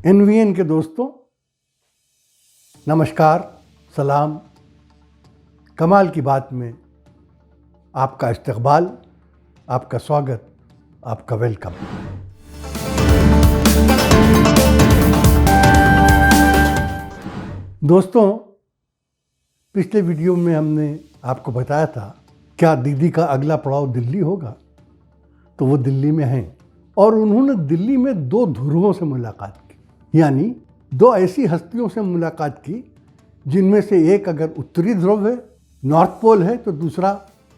NVN के दोस्तों, नमस्कार, सलाम। कमाल की बात में आपका इस्तकबाल, आपका स्वागत, आपका वेलकम। दोस्तों, पिछले वीडियो में हमने आपको बताया था क्या दीदी का अगला पड़ाव दिल्ली होगा। तो वो दिल्ली में हैं और उन्होंने दिल्ली में दो ध्रुवों से मुलाकात की, यानी दो ऐसी हस्तियों से मुलाकात की जिनमें से एक अगर उत्तरी ध्रुव है, नॉर्थ पोल है, तो दूसरा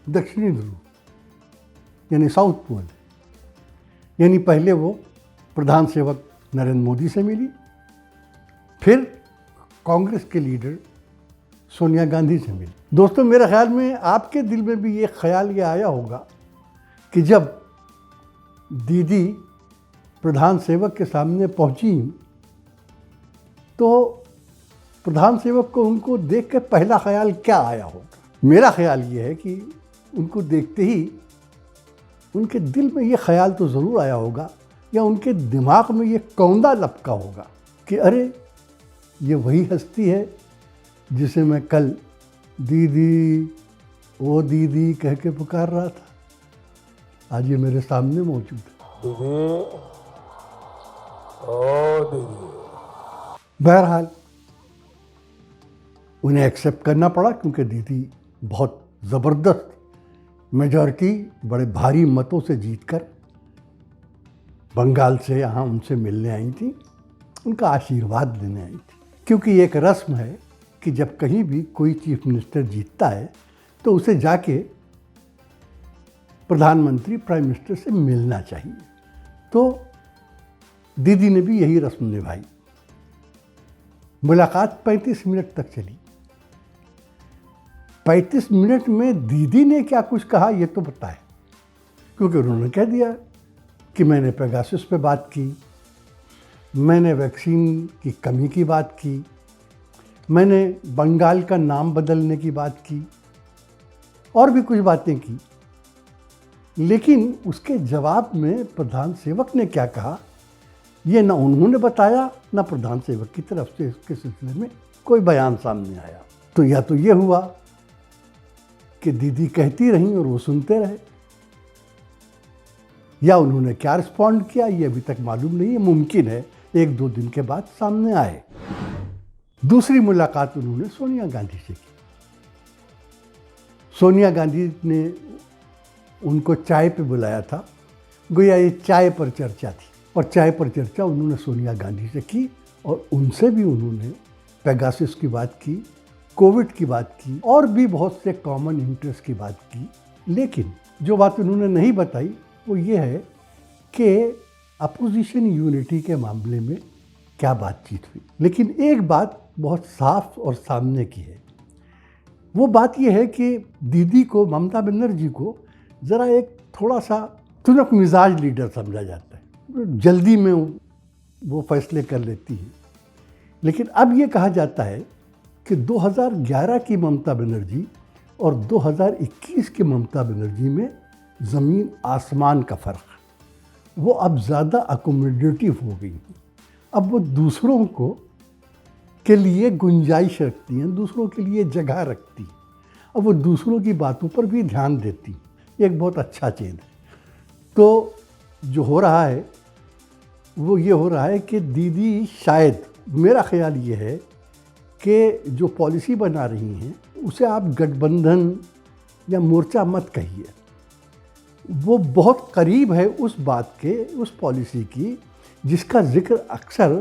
दक्षिणी ध्रुव यानी साउथ पोल है। यानी पहले वो प्रधान सेवक नरेंद्र मोदी से मिली, फिर कांग्रेस के लीडर सोनिया गांधी से मिली। दोस्तों, मेरे ख्याल में आपके दिल में भी ये ख्याल ये आया होगा कि जब दीदी प्रधान सेवक के सामने पहुंची तो प्रधान सेवक को उनको देख के पहला ख्याल क्या आया होगा। मेरा ख्याल ये है कि उनको देखते ही उनके दिल में ये ख्याल तो ज़रूर आया होगा या उनके दिमाग में ये कौंदा लपका होगा कि अरे, ये वही हस्ती है जिसे मैं कल दीदी, ओ दीदी कह के पुकार रहा था। आज ये मेरे सामने मौजूद है। दीदी, ओ दीदी। बहरहाल उन्हें एक्सेप्ट करना पड़ा क्योंकि दीदी बहुत ज़बरदस्त मेजॉरिटी, बड़े भारी मतों से जीतकर बंगाल से यहाँ उनसे मिलने आई थी, उनका आशीर्वाद लेने आई थी। क्योंकि एक रस्म है कि जब कहीं भी कोई चीफ मिनिस्टर जीतता है तो उसे जाके प्रधानमंत्री, प्राइम मिनिस्टर से मिलना चाहिए। तो दीदी ने भी यही रस्म निभाई। मुलाकात 35 मिनट तक चली। 35 मिनट में दीदी ने क्या कुछ कहा ये तो पता है, क्योंकि उन्होंने कह दिया कि मैंने पेगासस पे बात की, मैंने वैक्सीन की कमी की बात की, मैंने बंगाल का नाम बदलने की बात की और भी कुछ बातें की। लेकिन उसके जवाब में प्रधान सेवक ने क्या कहा ये ना उन्होंने बताया, ना प्रधान सेवक की तरफ से इसके सिलसिले में कोई बयान सामने आया। तो या तो ये हुआ कि दीदी कहती रहीं और वो सुनते रहे, या उन्होंने क्या रिस्पॉन्ड किया ये अभी तक मालूम नहीं है। मुमकिन है 1-2 दिन के बाद सामने आए। दूसरी मुलाकात उन्होंने सोनिया गांधी से की। सोनिया गांधी ने उनको चाय पे बुलाया था, गोया ये चाय पर चर्चा थी, और चाय पर चर्चा उन्होंने सोनिया गांधी से की और उनसे भी उन्होंने पेगासस की बात की, कोविड की बात की और भी बहुत से कॉमन इंटरेस्ट की बात की। लेकिन जो बात उन्होंने नहीं बताई वो ये है कि अपोजिशन यूनिटी के मामले में क्या बातचीत हुई। लेकिन एक बात बहुत साफ और सामने की है। वो बात ये है कि दीदी को, ममता बनर्जी को ज़रा एक थोड़ा सा तुनक मिजाज लीडर समझा जाता है। जल्दी में वो फैसले कर लेती है। लेकिन अब ये कहा जाता है कि 2011 की ममता बनर्जी और 2021 की ममता बनर्जी में ज़मीन आसमान का फ़र्क है। वो अब ज़्यादा अकोमोडेटिव हो गई हैं। अब वो दूसरों को के लिए गुंजाइश रखती हैं, दूसरों के लिए जगह रखती हैं। अब वो दूसरों की बातों पर भी ध्यान देती हैं। एक बहुत अच्छा चीज़ है। तो जो हो रहा है वो ये हो रहा है कि दीदी शायद, मेरा ख्याल ये है कि जो पॉलिसी बना रही हैं उसे आप गठबंधन या मोर्चा मत कहिए। वो बहुत करीब है उस बात के, उस पॉलिसी की जिसका जिक्र अक्सर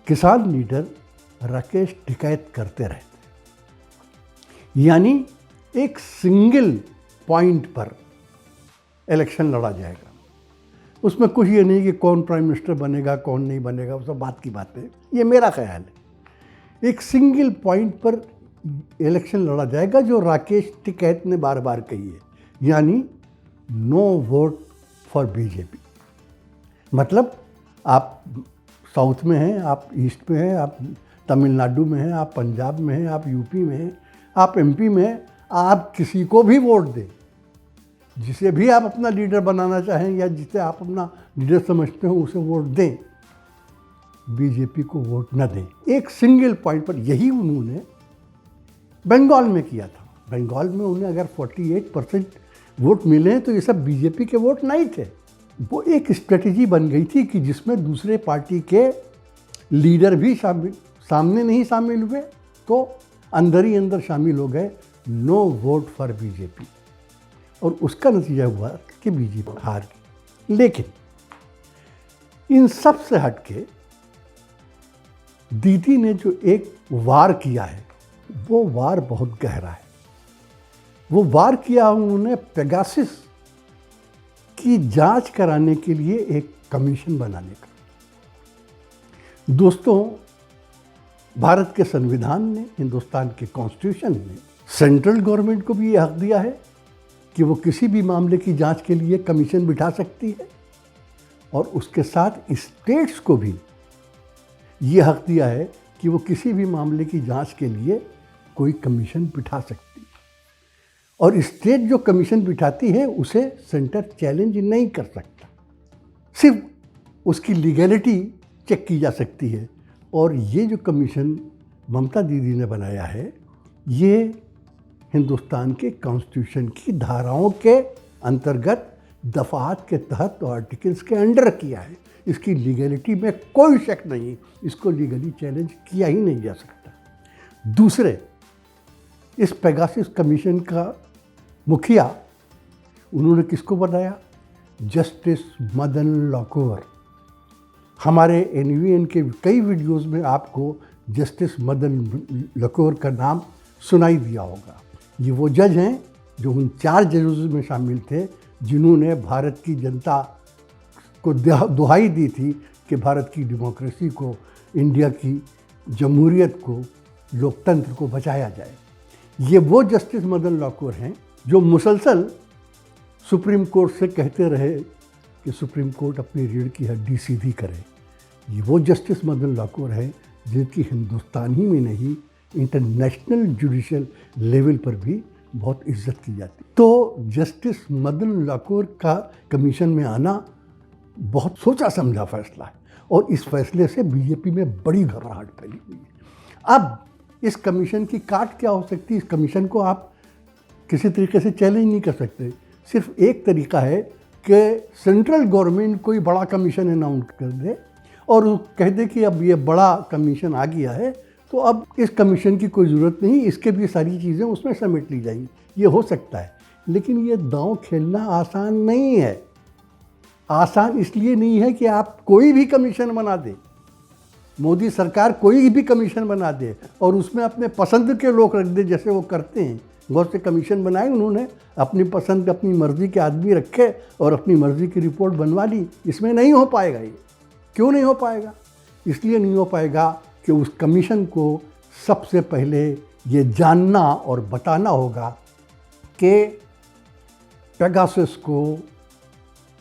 किसान लीडर राकेश टिकैत करते रहते। यानी एक सिंगल पॉइंट पर इलेक्शन लड़ा जाएगा। उसमें कुछ ये नहीं कि कौन प्राइम मिनिस्टर बनेगा, कौन नहीं बनेगा, वो सब बात की बात है। ये मेरा ख्याल है। एक सिंगल पॉइंट पर इलेक्शन लड़ा जाएगा जो राकेश टिकैत ने बार बार कही है, यानी नो वोट फॉर बीजेपी। मतलब आप साउथ में हैं, आप ईस्ट में हैं, आप तमिलनाडु में हैं, आप पंजाब में हैं, आप यूपी में हैं, आप एमपी में हैं, आप किसी को भी वोट दें, जिसे भी आप अपना लीडर बनाना चाहें या जिसे आप अपना लीडर समझते हो उसे वोट दें। बीजेपी को वोट न दें। एक सिंगल पॉइंट पर यही उन्होंने बंगाल में किया था। बंगाल में उन्हें अगर 48% वोट मिले हैं तो ये सब बीजेपी के वोट नहीं थे। वो एक स्ट्रेटजी बन गई थी कि जिसमें दूसरे पार्टी के लीडर भी सामने नहीं शामिल हुए तो अंदर ही अंदर शामिल हो गए, नो वोट फॉर बीजेपी, और उसका नतीजा हुआ कि बीजेपी हार गई। लेकिन इन सब से हटके दीदी ने जो एक वार किया है वो वार बहुत गहरा है। वो वार किया उन्होंने पेगासस की जांच कराने के लिए एक कमीशन बनाने का। दोस्तों, भारत के संविधान ने, हिंदुस्तान के कॉन्स्टिट्यूशन ने सेंट्रल गवर्नमेंट को भी ये हक दिया है कि वो किसी भी मामले की जांच के लिए कमीशन बिठा सकती है, और उसके साथ स्टेट्स को भी ये हक दिया है कि वो किसी भी मामले की जांच के लिए कोई कमीशन बिठा सकती है। और स्टेट जो कमीशन बिठाती है उसे सेंटर चैलेंज नहीं कर सकता, सिर्फ उसकी लीगैलिटी चेक की जा सकती है। और ये जो कमीशन ममता दीदी ने बनाया है ये हिंदुस्तान के कॉन्स्टिट्यूशन की धाराओं के अंतर्गत दफ़ात के तहत और आर्टिकल्स के अंडर किया है। इसकी लीगैलिटी में कोई शक नहीं, इसको लीगली चैलेंज किया ही नहीं जा सकता। दूसरे, इस पेगासस कमीशन का मुखिया उन्होंने किसको बनाया? जस्टिस मदन लॉकूर। हमारे एनवीएन के कई वीडियोस में आपको जस्टिस मदन लॉकूर का नाम सुनाई दिया होगा। ये वो जज हैं जो उन 4 जजों में शामिल थे जिन्होंने भारत की जनता को दुहाई दी थी कि भारत की डेमोक्रेसी को, इंडिया की जमहूरियत को, लोकतंत्र को बचाया जाए। ये वो जस्टिस मदन लॉकूर हैं जो मुसलसल सुप्रीम कोर्ट से कहते रहे कि सुप्रीम कोर्ट अपनी रीढ़ की हड्डी सीधी करे। ये वो जस्टिस मदन लॉकूर हैं जिनकी हिंदुस्तान ही में नहीं इंटरनेशनल जुडिशियल लेवल पर भी बहुत इज्जत की जाती। तो जस्टिस मदन लॉकूर का कमीशन में आना बहुत सोचा समझा फैसला है, और इस फैसले से बीजेपी में बड़ी घबराहट फैली हुई है। अब इस कमीशन की काट क्या हो सकती है? इस कमीशन को आप किसी तरीके से चैलेंज नहीं कर सकते। सिर्फ एक तरीका है कि सेंट्रल गवर्नमेंट कोई बड़ा कमीशन अनाउंस कर दे और कह दे कि अब ये बड़ा कमीशन आ गया है तो अब इस कमीशन की कोई ज़रूरत नहीं, इसके भी सारी चीज़ें उसमें समेट ली जाएंगी। ये हो सकता है, लेकिन ये दांव खेलना आसान नहीं है। आसान इसलिए नहीं है कि आप कोई भी कमीशन बना दें, मोदी सरकार कोई भी कमीशन बना दे और उसमें अपने पसंद के लोग रख दे, जैसे वो करते हैं। बहुत से कमीशन बनाए उन्होंने, अपनी पसंद अपनी मर्ज़ी के आदमी रखे और अपनी मर्ज़ी की रिपोर्ट बनवा ली। इसमें नहीं हो पाएगा। ये क्यों नहीं हो पाएगा? इसलिए नहीं हो पाएगा कि उस कमीशन को सबसे पहले ये जानना और बताना होगा कि पेगासस को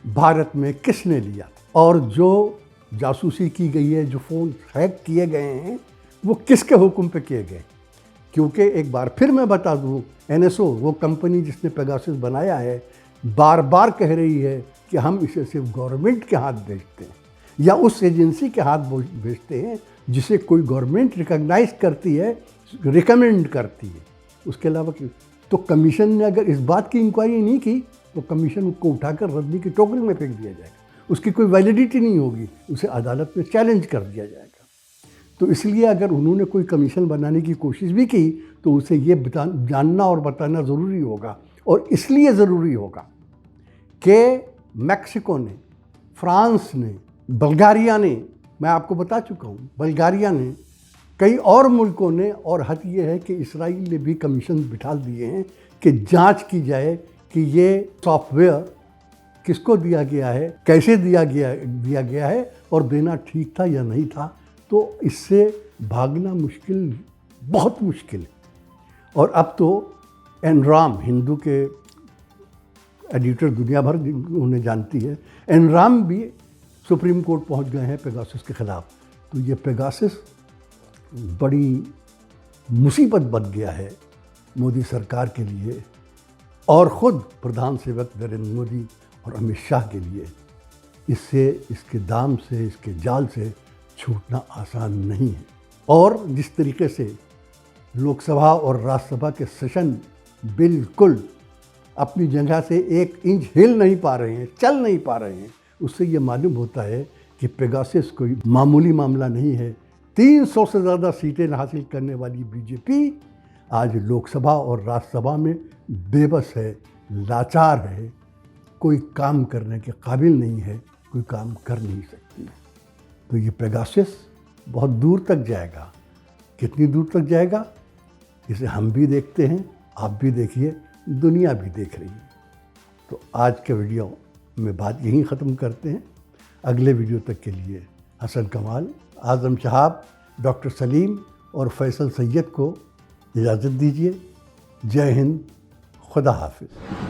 भारत में किसने लिया और जो जासूसी की गई है, जो फ़ोन हैक किए गए हैं, वो किसके हुक्म पे किए गए। क्योंकि एक बार फिर मैं बता दूं, एनएसओ वो कंपनी जिसने पेगासस बनाया है बार बार कह रही है कि हम इसे सिर्फ गवर्नमेंट के हाथ भेजते हैं या उस एजेंसी के हाथ भेजते हैं जिसे कोई गवर्नमेंट रिकॉग्नाइज करती है, रिकमेंड करती है। उसके अलावा तो कमीशन ने अगर इस बात की इंक्वायरी नहीं की तो कमीशन को उठाकर रद्दी की टोकरी में फेंक दिया जाएगा, उसकी कोई वैलिडिटी नहीं होगी, उसे अदालत में चैलेंज कर दिया जाएगा। तो इसलिए अगर उन्होंने कोई कमीशन बनाने की कोशिश भी की तो उसे ये जानना और बताना ज़रूरी होगा। और इसलिए ज़रूरी होगा कि मैक्सिको ने, फ्रांस ने, बल्गारिया ने, मैं आपको बता चुका हूँ, बल्गारिया ने, कई और मुल्कों ने, और हद ये है कि इसराइल ने भी कमीशन बिठा दिए हैं कि जांच की जाए कि ये सॉफ्टवेयर किसको दिया गया है, कैसे दिया गया है और देना ठीक था या नहीं था। तो इससे भागना मुश्किल, बहुत मुश्किल है। और अब तो एनराम, हिंदू के एडिटर दुनिया भर उन्हें जानती है, एनराम भी सुप्रीम कोर्ट पहुंच गए हैं पेगासस के ख़िलाफ़। तो ये पेगासस बड़ी मुसीबत बन गया है मोदी सरकार के लिए और ख़ुद प्रधान सेवक नरेंद्र मोदी और अमित शाह के लिए। इससे, इसके दाम से, इसके जाल से छूटना आसान नहीं है। और जिस तरीके से लोकसभा और राज्यसभा के सेशन बिल्कुल अपनी जगह से 1 इंच हिल नहीं पा रहे हैं, चल नहीं पा रहे हैं, उससे ये मालूम होता है कि पेगासस कोई मामूली मामला नहीं है। 300 से ज़्यादा सीटें हासिल करने वाली बीजेपी आज लोकसभा और राज्यसभा में बेबस है, लाचार है, कोई काम करने के काबिल नहीं है, कोई काम कर नहीं सकती। तो ये पेगासस बहुत दूर तक जाएगा। कितनी दूर तक जाएगा इसे हम भी देखते हैं, आप भी देखिए, दुनिया भी देख रही है। तो आज के वीडियो में बात यहीं ख़त्म करते हैं। अगले वीडियो तक के लिए हसन कमाल, आज़म शहाब, डॉक्टर सलीम और फैसल सैयद को इजाज़त दीजिए। जय हिंद, खुदा हाफिज़।